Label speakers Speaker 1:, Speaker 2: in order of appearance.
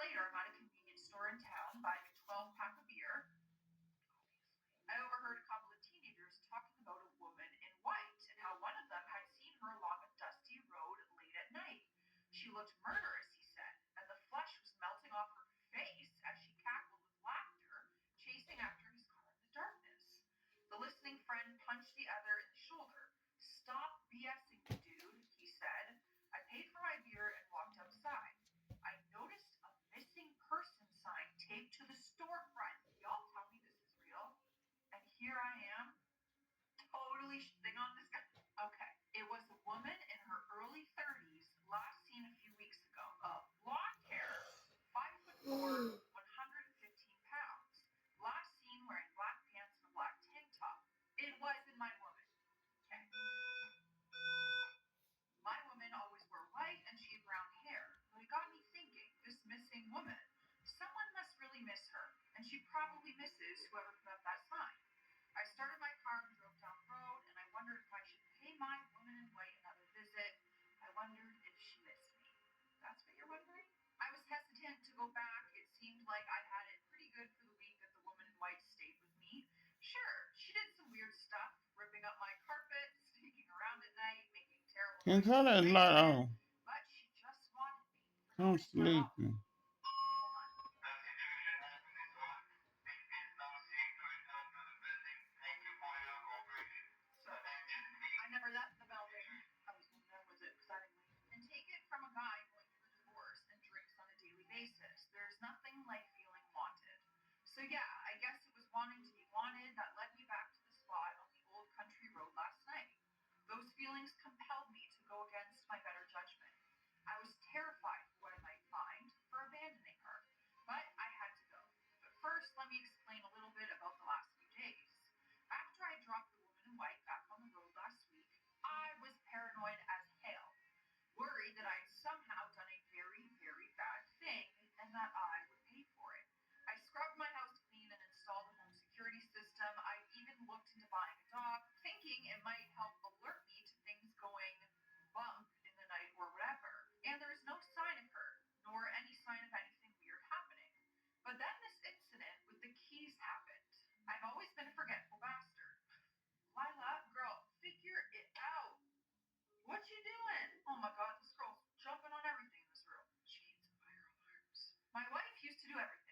Speaker 1: later, I'm at a convenience store in town buying a 12 pack of beer. I overheard a couple of teenagers talking about a woman in white and how one of them had seen her along a dusty road late at night. She looked murderous, he said, and the flesh was melting off her face as she cackled with laughter, chasing after his car in the darkness. The listening friend punched the other in the shoulder. Stop BSing me, dude, he said. I paid for my beer and walked outside. I noticed a missing person sign taped to the storefront. Y'all tell me this is real. And here I am, totally shitting on this guy. Okay, it was a woman in her early 30s, last seen a few weeks ago. Blonde hair, 5'4", 115 pounds. Last seen wearing black pants and a black tank top. It wasn't my woman. Okay. My woman always wore white and she had brown hair. But it got me thinking, this missing woman, someone must really miss her, and she probably misses whoever put up that sign. I started my car and drove down the road, and I wondered if I should pay my woman in white another visit. I wondered if she missed me. That's what you're wondering? I was hesitant to go back. It seemed like I had it pretty good for the week that the woman in white stayed with me. Sure, she did some weird stuff, ripping up my carpet, sneaking around at night, making terrible
Speaker 2: Can
Speaker 1: noises
Speaker 2: cut
Speaker 1: in
Speaker 2: that
Speaker 1: the
Speaker 2: light
Speaker 1: basement,
Speaker 2: on.
Speaker 1: but she just wanted me for no
Speaker 2: I'm
Speaker 1: reason at all.
Speaker 2: sleeping.
Speaker 1: Hold on. So, I never left the building. I was wondering, was it because I didn't leave? And take it from a guy going through a divorce and drinks on a daily basis. There's nothing like feeling wanted. So yeah, I guess it was wanting to be wanted that led me back to the spot on the old country road last night. Those feelings compelled me to go against my better judgment. I was terrified for what I might find for abandoning her, but I had to go. But first, let me explain a little bit about the last few days. After I dropped the woman in white back on the road last week, I was paranoid as hell, worried that I'd somehow done a very, very bad thing and that I would pay for it. I scrubbed my house clean and installed a home security system. I even looked into buying a dog, thinking it might help alert me to things going bump in the night or whatever. And there was no sign of her, nor any sign of anything weird happening. But then this incident with the keys happened. I've always been a forgetful bastard. Lila, girl, figure it out. What you doing? Oh my god, this girl's jumping on everything in this room. She needs fire alarms. My wife used to do everything.